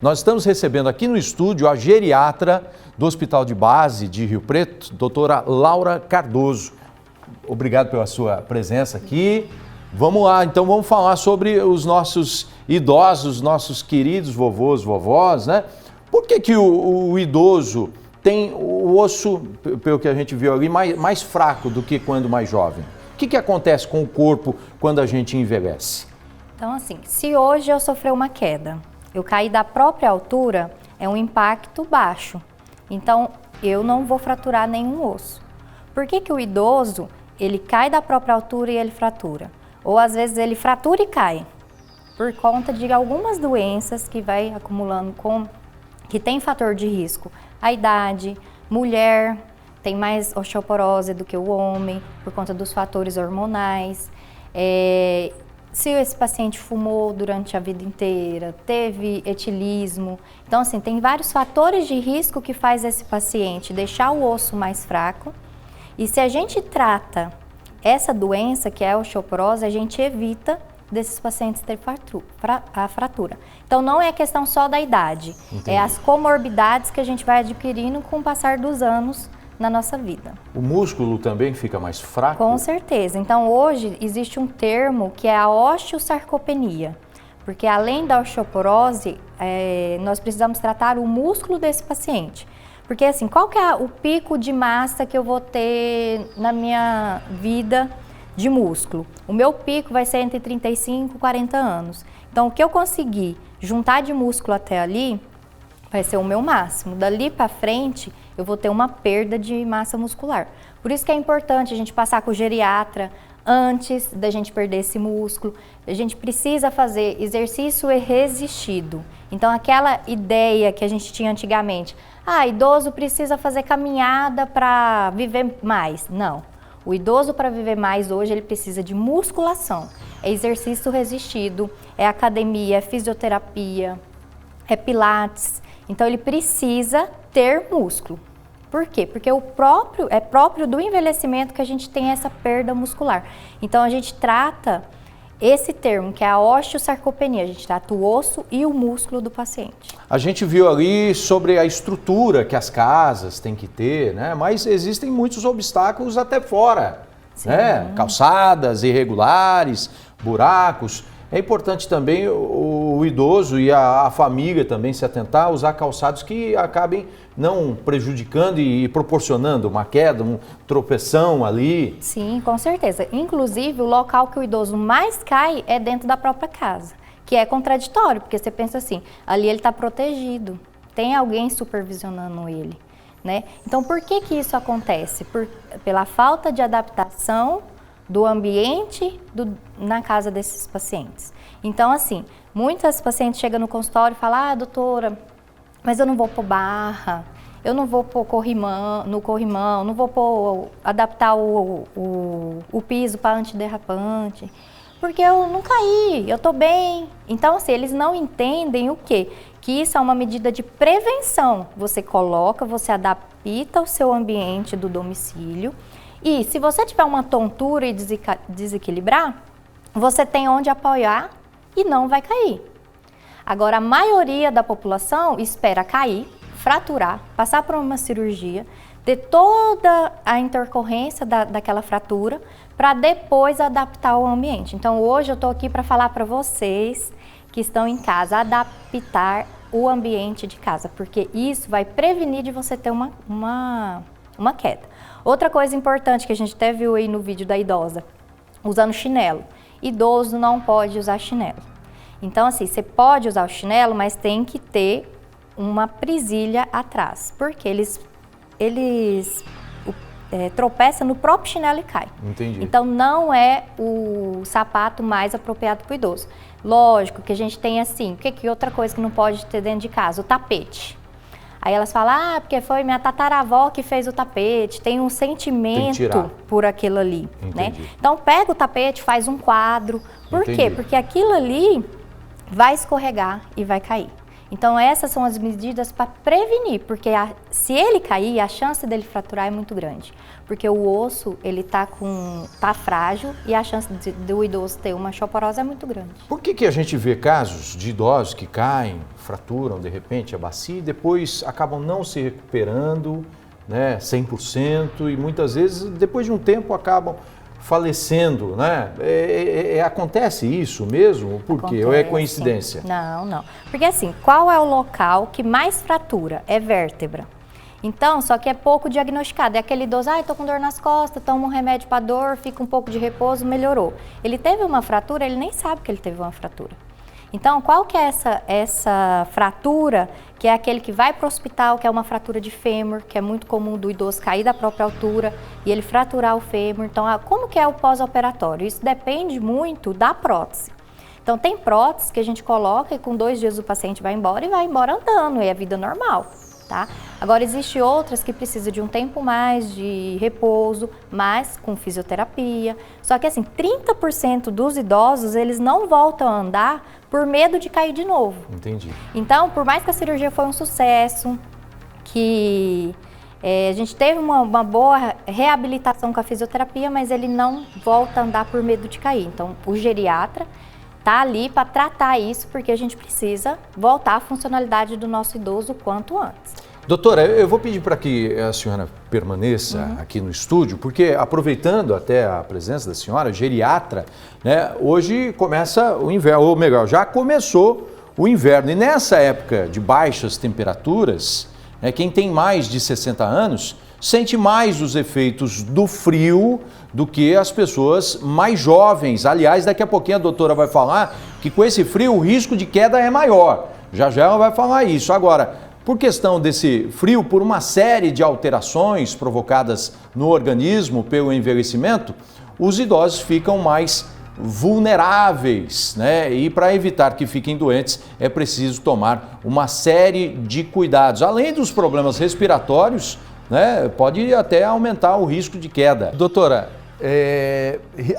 Nós estamos recebendo aqui no estúdio a geriatra do Hospital de Base de Rio Preto, doutora Laura Cardoso. Obrigado pela sua presença aqui. Vamos lá, então vamos falar sobre os nossos idosos, nossos queridos vovôs, vovós, né? Por que o idoso tem o osso, pelo que a gente viu ali, mais fraco do que quando mais jovem? O que acontece com o corpo quando a gente envelhece? Então assim, se hoje eu sofrer uma queda, eu cair da própria altura, é um impacto baixo. Então, eu não vou fraturar nenhum osso. Por que o idoso, ele cai da própria altura e ele fratura? Ou às vezes ele fratura e cai, por conta de algumas doenças que vai acumulando que tem fator de risco. A idade, mulher tem mais osteoporose do que o homem, por conta dos fatores hormonais. Se esse paciente fumou durante a vida inteira, teve etilismo. Então, assim, tem vários fatores de risco que faz esse paciente deixar o osso mais fraco. E se a gente trata essa doença, que é a osteoporose, a gente evita desses pacientes ter a fratura. Então, não é questão só da idade. Entendi. É as comorbidades que a gente vai adquirindo com o passar dos anos na nossa vida. O músculo também fica mais fraco? Com certeza. Então, hoje existe um termo que é a osteosarcopenia, porque além da osteoporose, nós precisamos tratar o músculo desse paciente. Porque assim, qual que é o pico de massa que eu vou ter na minha vida de músculo? O meu pico vai ser entre 35 e 40 anos. Então, o que eu conseguir juntar de músculo até ali, vai ser o meu máximo. Dali para frente, eu vou ter uma perda de massa muscular. Por isso que é importante a gente passar com o geriatra antes da gente perder esse músculo. A gente precisa fazer exercício resistido. Então, aquela ideia que a gente tinha antigamente, idoso precisa fazer caminhada para viver mais. Não. O idoso, para viver mais hoje, ele precisa de musculação. É exercício resistido, é academia, é fisioterapia, é pilates. Então, ele precisa ter músculo. Por quê? Porque é próprio do envelhecimento que a gente tem essa perda muscular. Então, a gente trata esse termo, que é a osteosarcopenia. A gente trata o osso e o músculo do paciente. A gente viu ali sobre a estrutura que as casas têm que ter, né? Mas existem muitos obstáculos até fora, né? Calçadas irregulares, buracos. É importante também o idoso e a família também se atentar a usar calçados que acabem não prejudicando e proporcionando uma queda, uma tropeção ali. Sim, com certeza. Inclusive, o local que o idoso mais cai é dentro da própria casa, que é contraditório, porque você pensa assim, ali ele está protegido, tem alguém supervisionando ele, né? Então, por que isso acontece? Pela falta de adaptação do ambiente na casa desses pacientes. Então, assim, muitas pacientes chegam no consultório e falam, doutora, mas eu não vou pôr barra, eu não vou pôr no corrimão, não vou adaptar o piso para antiderrapante, porque eu não caí, eu tô bem. Então, assim, eles não entendem o quê? Que isso é uma medida de prevenção. Você adapta o seu ambiente do domicílio. E se você tiver uma tontura e desequilibrar, você tem onde apoiar e não vai cair. Agora, a maioria da população espera cair, fraturar, passar por uma cirurgia, ter toda a intercorrência daquela fratura, para depois adaptar o ambiente. Então, hoje eu estou aqui para falar para vocês que estão em casa, adaptar o ambiente de casa, porque isso vai prevenir de você ter uma queda. Outra coisa importante que a gente até viu aí no vídeo da idosa, usando chinelo. Idoso não pode usar chinelo. Então, assim, você pode usar o chinelo, mas tem que ter uma presilha atrás, porque eles tropeçam no próprio chinelo e caem. Entendi. Então, não é o sapato mais apropriado para o idoso. Lógico que a gente tem assim, que outra coisa que não pode ter dentro de casa? O tapete. Aí elas falam, porque foi minha tataravó que fez o tapete, tem um sentimento por aquilo ali, né? Então pega o tapete, faz um quadro. Por quê? Porque aquilo ali vai escorregar e vai cair. Então essas são as medidas para prevenir, porque se ele cair, a chance dele fraturar é muito grande. Porque o osso, ele tá frágil e a chance do idoso ter uma osteoporose é muito grande. Por que a gente vê casos de idosos que caem, fraturam de repente a bacia e depois acabam não se recuperando, né, 100% e muitas vezes depois de um tempo acabam falecendo, né? Acontece isso mesmo? Por quê? Ou é coincidência? Não. Porque assim, qual é o local que mais fratura? É vértebra. Então, só que é pouco diagnosticado. É aquele idoso, tô com dor nas costas, toma um remédio para dor, fica um pouco de repouso, melhorou. Ele teve uma fratura, ele nem sabe que ele teve uma fratura. Então, qual que é essa fratura, que é aquele que vai para o hospital, que é uma fratura de fêmur, que é muito comum do idoso cair da própria altura e ele fraturar o fêmur. Então, como que é o pós-operatório? Isso depende muito da prótese. Então, tem prótese que a gente coloca e com 2 dias o paciente vai embora e vai embora andando, e é vida normal. Tá? Agora, existem outras que precisam de um tempo mais de repouso, mas com fisioterapia. Só que assim, 30% dos idosos, eles não voltam a andar por medo de cair de novo. Entendi. Então, por mais que a cirurgia foi um sucesso, que a gente teve uma boa reabilitação com a fisioterapia, mas ele não volta a andar por medo de cair. Então, o geriatra está ali para tratar isso, porque a gente precisa voltar à funcionalidade do nosso idoso o quanto antes. Doutora, eu vou pedir para que a senhora permaneça aqui no estúdio, porque aproveitando até a presença da senhora, geriatra, né, hoje começa o inverno, ou melhor, já começou o inverno. E nessa época de baixas temperaturas, né, quem tem mais de 60 anos sente mais os efeitos do frio do que as pessoas mais jovens. Aliás, daqui a pouquinho a doutora vai falar que com esse frio o risco de queda é maior. Já ela vai falar isso. Agora, por questão desse frio, por uma série de alterações provocadas no organismo pelo envelhecimento, os idosos ficam mais vulneráveis, né? E para evitar que fiquem doentes, é preciso tomar uma série de cuidados. Além dos problemas respiratórios, né? Pode até aumentar o risco de queda. Doutora,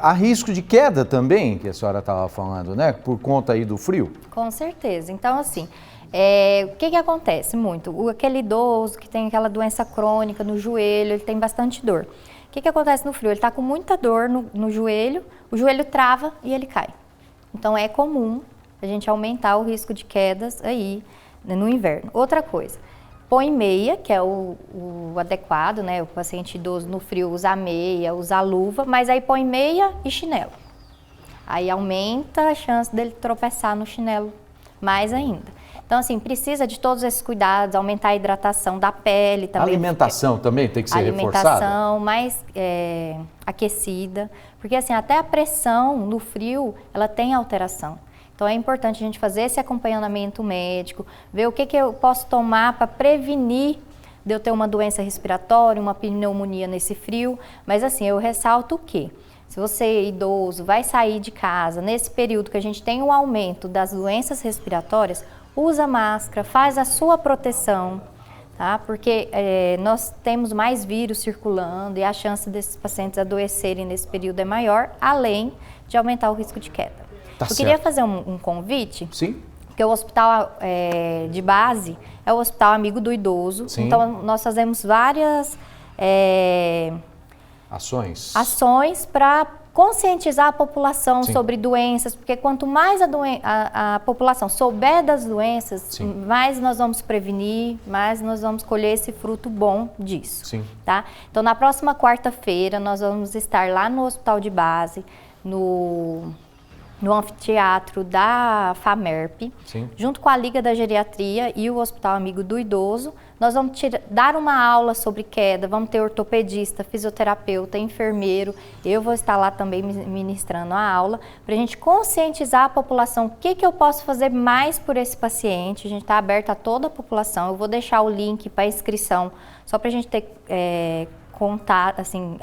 há risco de queda também, que a senhora estava falando, né? Por conta aí do frio? Com certeza. Então, assim, o que acontece muito? Aquele idoso que tem aquela doença crônica no joelho, ele tem bastante dor. O que acontece no frio? Ele está com muita dor no joelho, o joelho trava e ele cai. Então, é comum a gente aumentar o risco de quedas aí, né, no inverno. Outra coisa, põe meia, que é o adequado, né? O paciente idoso no frio usa meia, usa luva, mas aí põe meia e chinelo. Aí aumenta a chance dele tropeçar no chinelo mais ainda. Então, assim, precisa de todos esses cuidados, aumentar a hidratação da pele também. A alimentação também tem que ser reforçada? Alimentação mais aquecida, porque assim, até a pressão no frio, ela tem alteração. Então, é importante a gente fazer esse acompanhamento médico, ver o que eu posso tomar para prevenir de eu ter uma doença respiratória, uma pneumonia nesse frio. Mas assim, eu ressalto o quê? Se você, idoso, vai sair de casa, nesse período que a gente tem um aumento das doenças respiratórias, usa máscara, faz a sua proteção, tá? Porque nós temos mais vírus circulando e a chance desses pacientes adoecerem nesse período é maior, além de aumentar o risco de queda. Eu queria fazer um convite. Sim. Porque o hospital de base é o hospital amigo do idoso. Sim. Então, nós fazemos várias ações para conscientizar a população Sim. sobre doenças, porque quanto mais a população souber das doenças, Sim. mais nós vamos prevenir, mais nós vamos colher esse fruto bom disso. Sim. Tá? Então, na próxima quarta-feira, nós vamos estar lá no hospital de base, no anfiteatro da FAMERP, Sim. junto com a Liga da Geriatria e o Hospital Amigo do Idoso. Nós vamos dar uma aula sobre queda, vamos ter ortopedista, fisioterapeuta, enfermeiro. Eu vou estar lá também ministrando a aula, para a gente conscientizar a população o que eu posso fazer mais por esse paciente. A gente está aberto a toda a população. Eu vou deixar o link para inscrição, só para a gente ter contato, assim,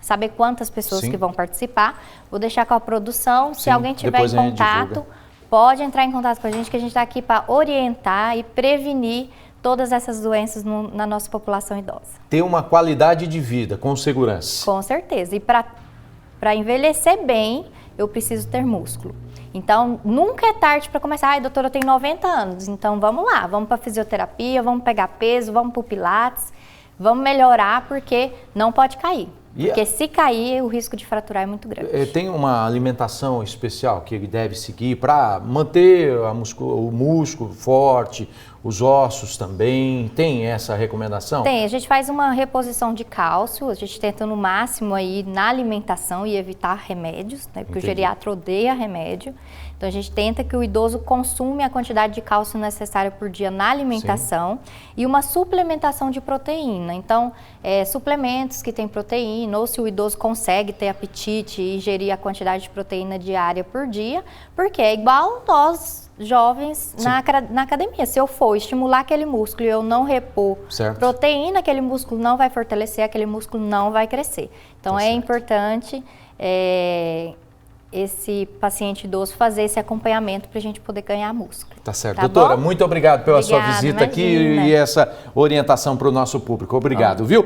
saber quantas pessoas Sim. que vão participar. Vou deixar com a produção. Se Sim. alguém tiver Depois em contato, pode entrar em contato com a gente, que a gente está aqui para orientar e prevenir todas essas doenças na nossa população idosa. Ter uma qualidade de vida com segurança. Com certeza. E para envelhecer bem, eu preciso ter músculo. Então, nunca é tarde para começar. Ai, doutora, eu tenho 90 anos, então vamos lá, vamos para fisioterapia, vamos pegar peso, vamos para o pilates, vamos melhorar, porque não pode cair. Porque se cair, o risco de fraturar é muito grande. Tem uma alimentação especial que ele deve seguir para manter o músculo forte, os ossos também? Tem essa recomendação? Tem, a gente faz uma reposição de cálcio, a gente tenta no máximo aí na alimentação e evitar remédios, né? Porque o geriatra odeia remédio. Então a gente tenta que o idoso consuma a quantidade de cálcio necessária por dia na alimentação. Sim. E uma suplementação de proteína. Então, suplementos que tem proteína, ou se o idoso consegue ter apetite e ingerir a quantidade de proteína diária por dia, porque é igual nós jovens na academia. Se eu for estimular aquele músculo e eu não repor proteína, aquele músculo não vai fortalecer, aquele músculo não vai crescer. Então é importante esse paciente idoso fazer esse acompanhamento para a gente poder ganhar músculo. Tá certo. Doutora, muito obrigado pela sua visita aqui imagina. e essa orientação para o nosso público. Obrigado, viu?